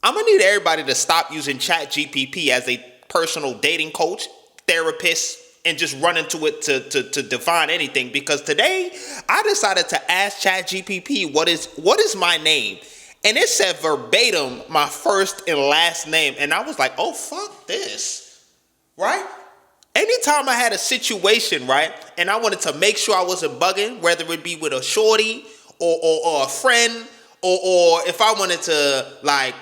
I'm gonna need everybody to stop using ChatGPT as a personal dating coach, therapist, and just run into it to define anything. Because today I decided to ask ChatGPT what is my name, and it said verbatim my first and last name, and I was like, oh fuck this, right? Anytime I had a situation, right, and I wanted to make sure I wasn't bugging, whether it be with a shorty or a friend, or if I wanted to, like,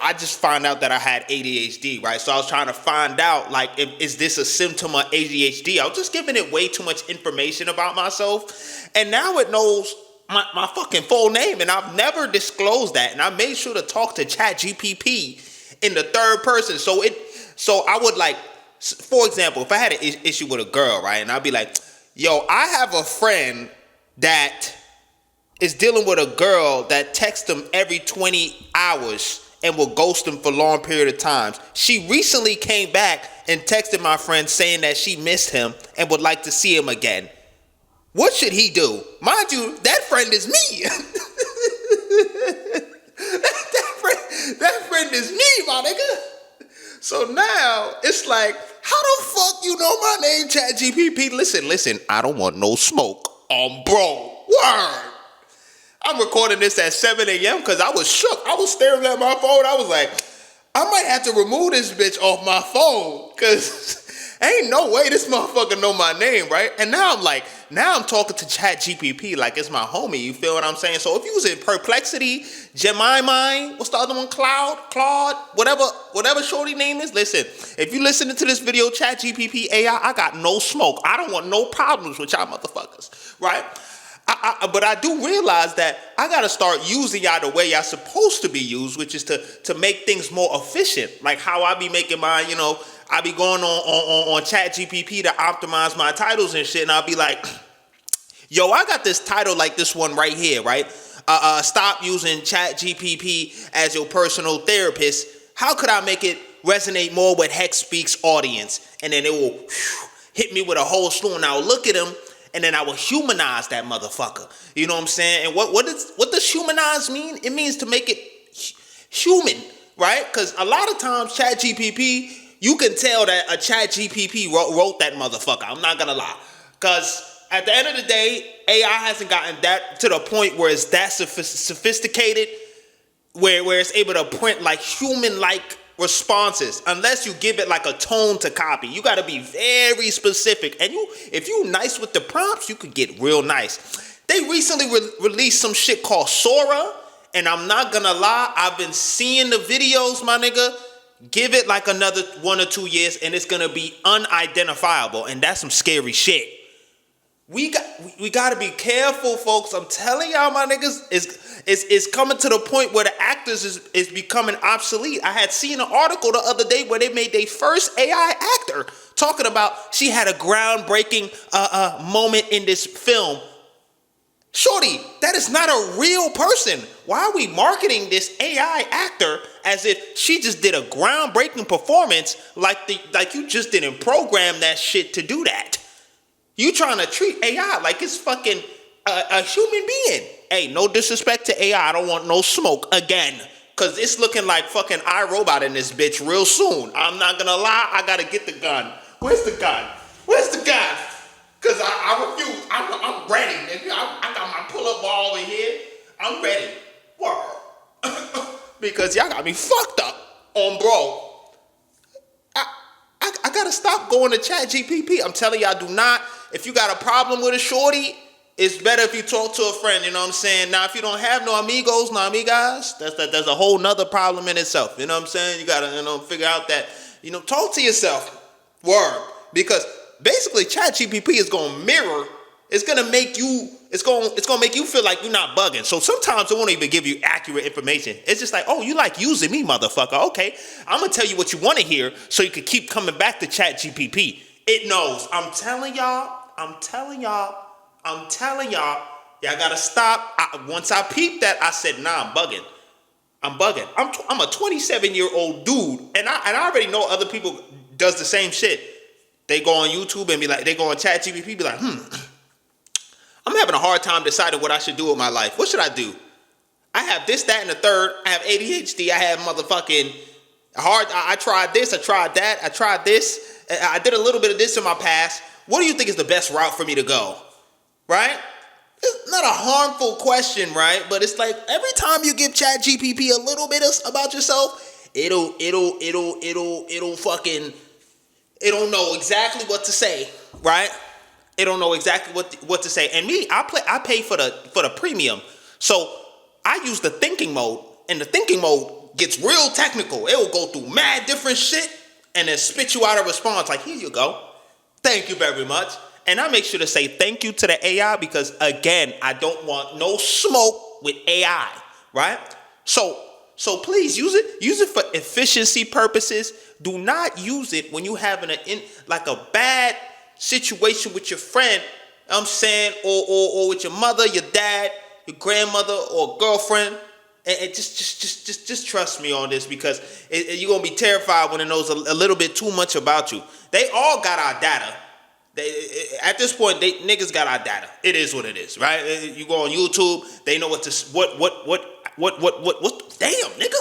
I just found out that I had ADHD, right? So I was trying to find out, like, is this a symptom of ADHD? I was just giving it way too much information about myself. And now it knows my fucking full name, and I've never disclosed that. And I made sure to talk to ChatGPT in the third person. So I would, like, for example, if I had an issue with a girl, right, and I'd be like, yo, I have a friend that is dealing with a girl that texts him every 20 hours and will ghost him for a long period of times. She recently came back and texted my friend saying that she missed him and would like to see him again. What should he do? Mind you, that friend is me. that friend is me, my nigga. So now it's like, how the fuck you know my name, ChatGPT? Listen, I don't want no smoke. Bro, word. I'm recording this at 7 a.m. because I was shook. I was staring at my phone. I was like, I might have to remove this bitch off my phone because ain't no way this motherfucker know my name, right? And now I'm talking to ChatGPT like it's my homie. You feel what I'm saying? So if you was in Perplexity, Gemini, what's the other one? Claude, whatever shorty name is. Listen, if you listening to this video, ChatGPT AI, I got no smoke. I don't want no problems with y'all motherfuckers, right? But I do realize that I got to start using y'all the way y'all supposed to be used, which is to make things more efficient. Like how I be making mine, I be going on ChatGPT to optimize my titles and shit. And I'll be like, yo, I got this title like this one right here, right? Stop using ChatGPT as your personal therapist. How could I make it resonate more with Hex Speaks audience? And then it will hit me with a whole slew, and I'll look at him. And then I will humanize that motherfucker. You know what I'm saying? And what does humanize mean? It means to make it human, right? Because a lot of times ChatGPT, you can tell that a ChatGPT wrote that motherfucker. I'm not gonna lie. Because at the end of the day, AI hasn't gotten that to the point where it's that sophisticated, where it's able to print like human-like responses, unless you give it like a tone to copy. You got to be very specific, and if you nice with the prompts, you could get real nice. They recently released some shit called Sora, and I'm not gonna lie, I've been seeing the videos, my nigga. Give it like another 1 or 2 years, and it's gonna be unidentifiable, and that's some scary shit. We got to be careful, folks. I'm telling y'all, my niggas, it's coming to the point where the actors is becoming obsolete. I had seen an article the other day where they made their first AI actor talking about she had a groundbreaking moment in this film. Shorty, that is not a real person. Why are we marketing this AI actor as if she just did a groundbreaking performance like you just didn't program that shit to do that? You trying to treat AI like it's fucking a human being. Hey, no disrespect to AI. I don't want no smoke again. Because it's looking like fucking iRobot in this bitch real soon. I'm not going to lie. I got to get the gun. Where's the gun? Because I refuse. I'm ready. I got my pull-up ball over here. I'm ready. Word. Because y'all got me fucked up on bro. I got to stop going to ChatGPT. I'm telling y'all, do not. If you got a problem with a shorty, it's better if you talk to a friend, you know what I'm saying? Now, if you don't have no amigos, no amigas, that's a whole nother problem in itself. You know what I'm saying? You got to, figure out that, talk to yourself. Word. Because basically ChatGPT is going to mirror. It's going to make you, it's going to make you feel like you're not bugging. So sometimes it won't even give you accurate information. It's just like, oh, you like using me, motherfucker. Okay, I'm going to tell you what you want to hear so you can keep coming back to ChatGPT. It knows. I'm telling y'all, y'all got to stop. Once I peeped that, I said, nah, I'm bugging. I'm a 27-year-old dude, and I already know other people does the same shit. They go on YouTube and be like, they go on ChatGPT, be like, I'm having a hard time deciding what I should do with my life. What should I do? I have this, that, and the third. I have ADHD. I have motherfucking hard. I tried this. I tried that. I tried this. I did a little bit of this in my past. What do you think is the best route for me to go? Right? It's not a harmful question, right? But it's like every time you give ChatGPT a little bit about yourself, it'll know exactly what to say, right? It don't know exactly what to say. And me, I pay for the premium. So I use the thinking mode, and the thinking mode gets real technical. It will go through mad different shit and then spit you out a response like, here you go. Thank you very much. And I make sure to say thank you to the AI because, again, I don't want no smoke with AI, right? So please use it. Use it for efficiency purposes. Do not use it when you having a bad situation with your friend, I'm saying, or with your mother, your dad, your grandmother, or girlfriend. And just trust me on this because you're going to be terrified when it knows a little bit too much about you. They all got our data. At this point, niggas got our data. It is what it is, right? You go on YouTube, they know what damn, nigga.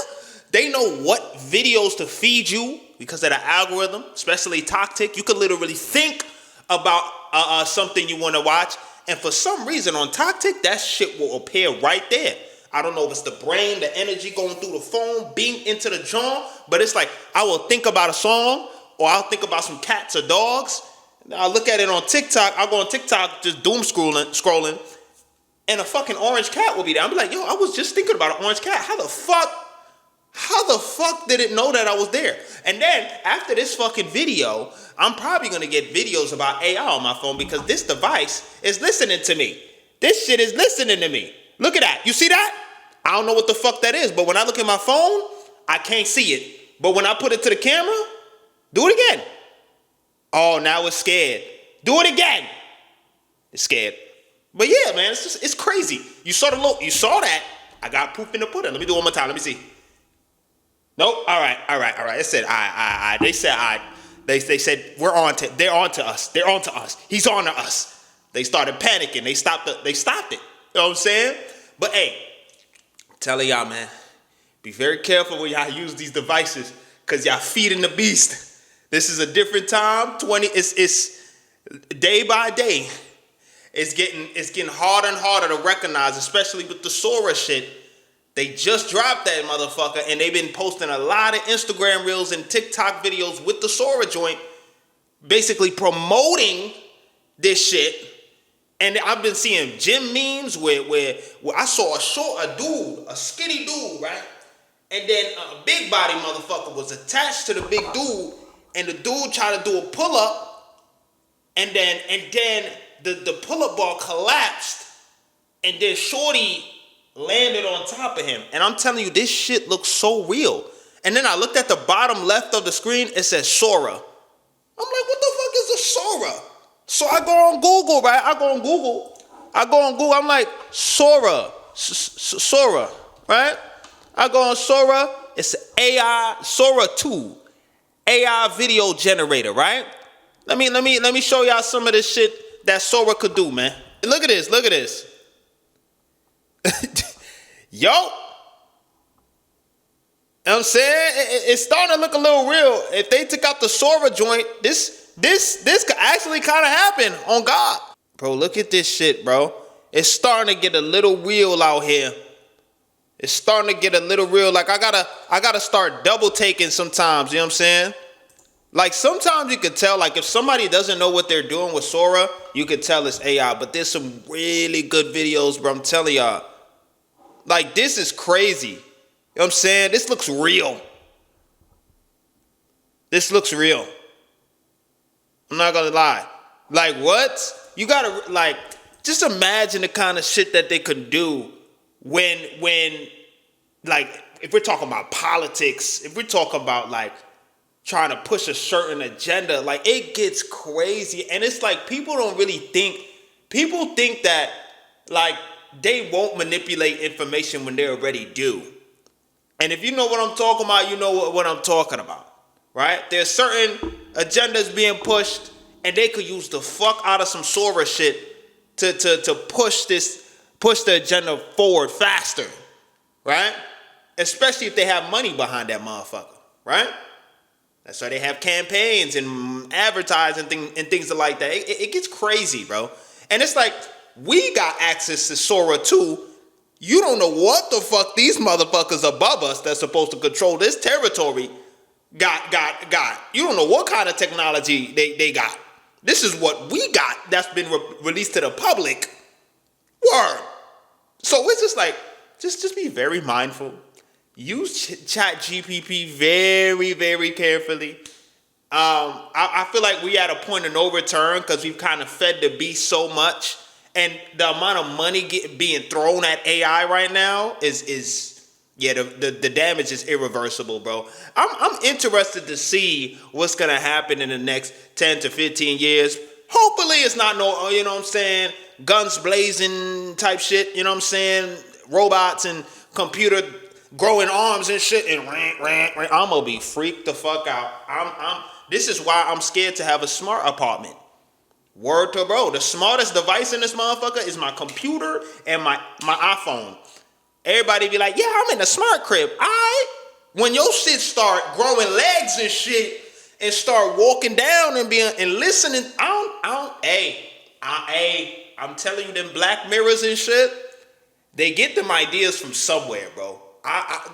They know what videos to feed you because of the algorithm, especially Toxic. You can literally think about something you want to watch, and for some reason on Toxic, that shit will appear right there. I don't know if it's the brain, the energy going through the phone, being into the jaw, but it's like I will think about a song, or I'll think about some cats or dogs. I'll look at it on TikTok. I'll go on TikTok, just doom scrolling, and a fucking orange cat will be there. I'll be like, yo, I was just thinking about an orange cat. How the fuck did it know that I was there? And then after this fucking video, I'm probably gonna get videos about AI on my phone because this device is listening to me. This shit is listening to me. Look at that. You see that? I don't know what the fuck that is, but when I look at my phone, I can't see it. But when I put it to the camera, do it again. Oh, now it's scared. Do it again. It's scared. But yeah, man, it's crazy. You saw that. I got proof in the pudding. Let me do it one more time. Let me see. Nope. All right. It said I. They said I. They said they're on to us. They're on to us. He's on to us. They started panicking. They stopped it. You know what I'm saying? But hey, I'm telling y'all, man, be very careful when y'all use these devices because y'all feeding the beast. This is a different time. It's day by day. It's getting harder and harder to recognize, especially with the Sora shit. They just dropped that motherfucker, and they've been posting a lot of Instagram reels and TikTok videos with the Sora joint, basically promoting this shit. And I've been seeing gym memes where I saw a skinny dude, right? And then a big body motherfucker was attached to the big dude. And the dude tried to do a pull-up, and then the pull-up bar collapsed, and then Shorty landed on top of him. And I'm telling you, this shit looks so real. And then I looked at the bottom left of the screen, it says Sora. I'm like, what the fuck is a Sora? So I go on Google, right? I go on Google, I'm like, Sora, right? I go on Sora, it's AI, Sora 2. AI video generator, right? Let me show y'all some of this shit that Sora could do, man. Look at this. Yo. You know what I'm saying? It's starting to look a little real. If they took out the Sora joint, this could actually kind of happen on God. Bro, look at this shit, bro. It's starting to get a little real out here. It's starting to get a little real. Like I gotta start double taking sometimes, you know what I'm saying? Like sometimes you could tell, like if somebody doesn't know what they're doing with Sora, you could tell it's AI. But there's some really good videos, bro. I'm telling y'all. Like this is crazy. You know what I'm saying? This looks real. I'm not gonna lie. Like what? You gotta like just imagine the kind of shit that they could do when like if we're talking about politics, if we're talking about like trying to push a certain agenda, like it gets crazy. And it's like people think that like they won't manipulate information when they already do. And if you know what I'm talking about, you know what I'm talking about, right? There's certain agendas being pushed, and they could use the fuck out of some Sora shit to push the agenda forward faster. right? Especially if they have money behind that motherfucker, right? That's why they have campaigns and advertising and things like that. It gets crazy, bro. And it's like, we got access to Sora too. You don't know what the fuck these motherfuckers above us that's supposed to control this territory got. You don't know what kind of technology they got. This is what we got that's been released to the public. Word. So it's just like, just be very mindful. Use ChatGPT very, very carefully. I feel like we at a point of no return because we've kind of fed the beast so much, and the amount of money being thrown at AI right now is the damage is irreversible, bro. I'm interested to see what's gonna happen in the next 10 to 15 years. Hopefully it's not no, you know what I'm saying, guns blazing type shit, you know what I'm saying, robots and computer growing arms and shit, and I'm gonna be freaked the fuck out. This is why I'm scared to have a smart apartment. Word to bro, the smartest device in this motherfucker is my computer and my iPhone. Everybody be like, yeah, I'm in a smart crib. When your shit start growing legs and shit and start walking down and listening, I'm telling you, them Black Mirrors and shit, they get them ideas from somewhere, bro. I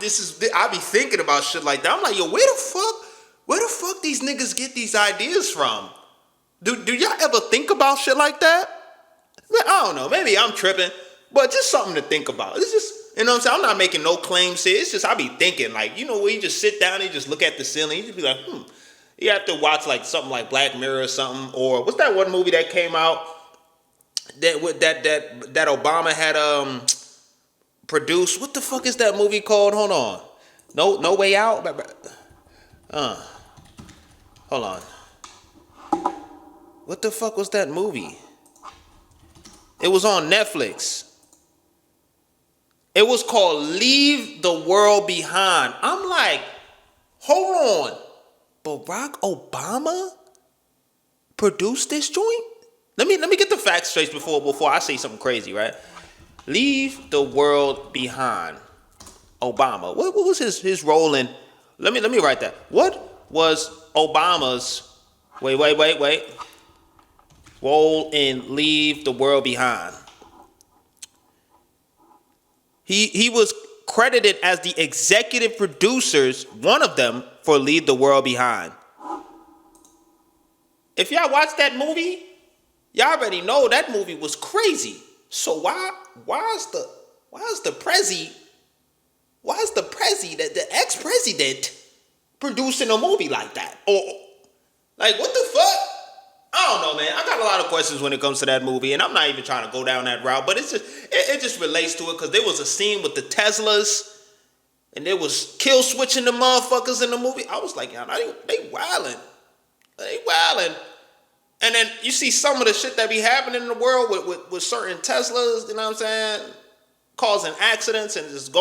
be thinking about shit like that. I'm like, yo, where the fuck these niggas get these ideas from? Do y'all ever think about shit like that? I don't know. Maybe I'm tripping, but just something to think about. It's just, you know what I'm saying? I'm not making no claims here. It's just, I be thinking, like, you know, where you just sit down and you just look at the ceiling. You just be like, You have to watch like something like Black Mirror or something. Or what's that one movie that came out that Obama had produced? What the fuck is that movie called? Hold on. No Way Out? Hold on. What the fuck was that movie? It was on Netflix. It was called Leave the World Behind. I'm like, hold on. Barack Obama produced this joint? Let me get the facts straight before I say something crazy, right? Leave the World Behind. Obama. What was his role in? Let me write that. What was Obama's wait. Role in Leave the World Behind? He was credited as the executive producers, one of them, for Leave the World Behind. If y'all watched that movie, y'all already know that movie was crazy. So why is the the ex-president producing a movie like that? Or like, what the fuck? I don't know, man. I got a lot of questions when it comes to that movie, and I'm not even trying to go down that route, but it just relates to it because there was a scene with the Teslas, and there was kill switching the motherfuckers in the movie. I was like, y'all, they wildin'. They wildin'. And then you see some of the shit that be happening in the world with certain Teslas, you know what I'm saying, causing accidents and just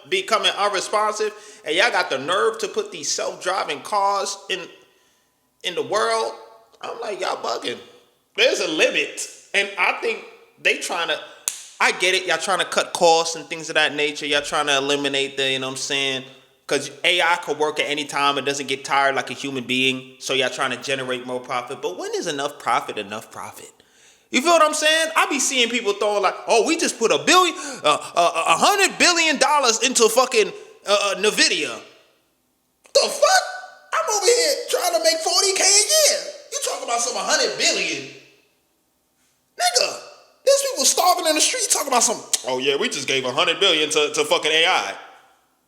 becoming unresponsive. And y'all got the nerve to put these self-driving cars in the world. I'm like, y'all bugging. There's a limit. And I think I get it. Y'all trying to cut costs and things of that nature. Y'all trying to eliminate you know what I'm saying? Because AI could work at any time. It doesn't get tired like a human being. So y'all trying to generate more profit. But when is enough profit? You feel what I'm saying? I be seeing people throwing like, oh, we just put $100 billion into fucking NVIDIA. The fuck? I'm over here trying to make $40K a year. You talking about some $100 billion. Nigga, there's people starving in the street talking about some, oh yeah, we just gave $100 billion to fucking AI.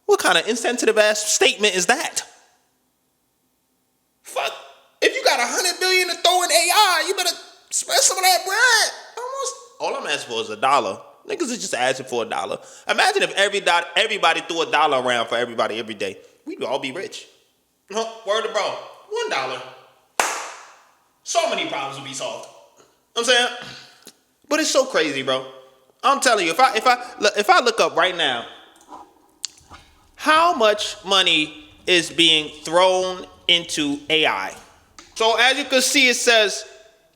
What kind of insensitive ass statement is that? Fuck. If you got $100 billion to throw in AI, you better spread some of that bread. All I'm asking for is $1. Niggas is just asking for $1. Imagine if everybody threw $1 around for everybody every day. We'd all be rich. Word to bro. $1. So many problems would be solved. You know what I'm saying? But it's so crazy, bro. I'm telling you, if I look up right now, how much money is being thrown into AI? So as you can see, it says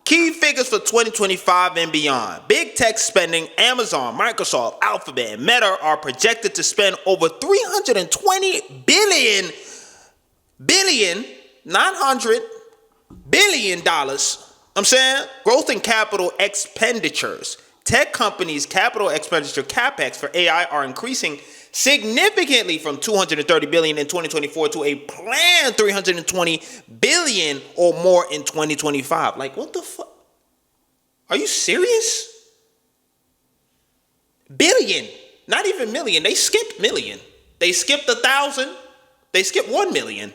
Key figures for 2025 and beyond. Big tech spending, Amazon, Microsoft, Alphabet, and Meta are projected to spend over $320 billion dollars. I'm saying growth in capital expenditures. Tech companies' capital expenditure capex for AI are increasing significantly from $230 billion in 2024 to a planned $320 billion or more in 2025. Like, what the fuck? Are you serious? Billion, not even million. They skipped million. They skipped 1,000. They skipped 1 million.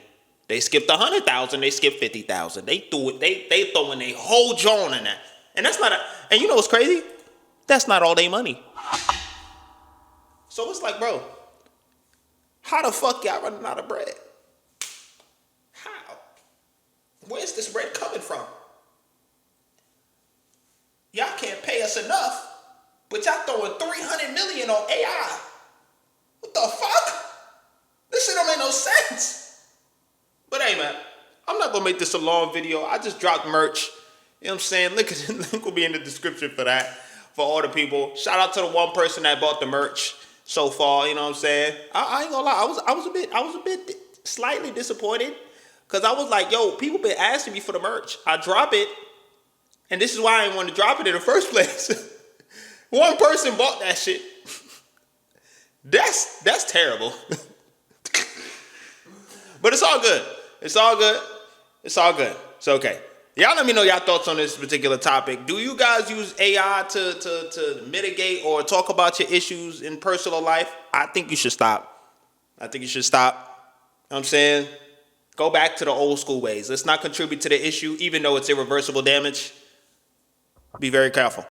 They skipped 100,000. They skipped 50,000. They threw it. They throwing a whole John in that. And that's not a. And you know what's crazy? That's not all they money. So it's like, bro, how the fuck y'all running out of bread? How? Where's this bread coming from? Y'all can't pay us enough, but y'all throwing $300 million on AI. What the fuck? This shit don't make no sense. But hey, man, I'm not gonna make this a long video. I just dropped merch. You know what I'm saying? Link will be in the description for that. For all the people. Shout out to the one person that bought the merch so far. You know what I'm saying? I ain't gonna lie. I was a bit slightly disappointed because I was like, yo, people been asking me for the merch. I drop it, and this is why I didn't want to drop it in the first place. One person bought that shit. That's terrible. But it's all good. It's all good. It's all good. It's okay. Y'all let me know your thoughts on this particular topic. Do you guys use AI to mitigate or talk about your issues in personal life? I think you should stop. You know what I'm saying? Go back to the old school ways. Let's not contribute to the issue, even though it's irreversible damage. Be very careful.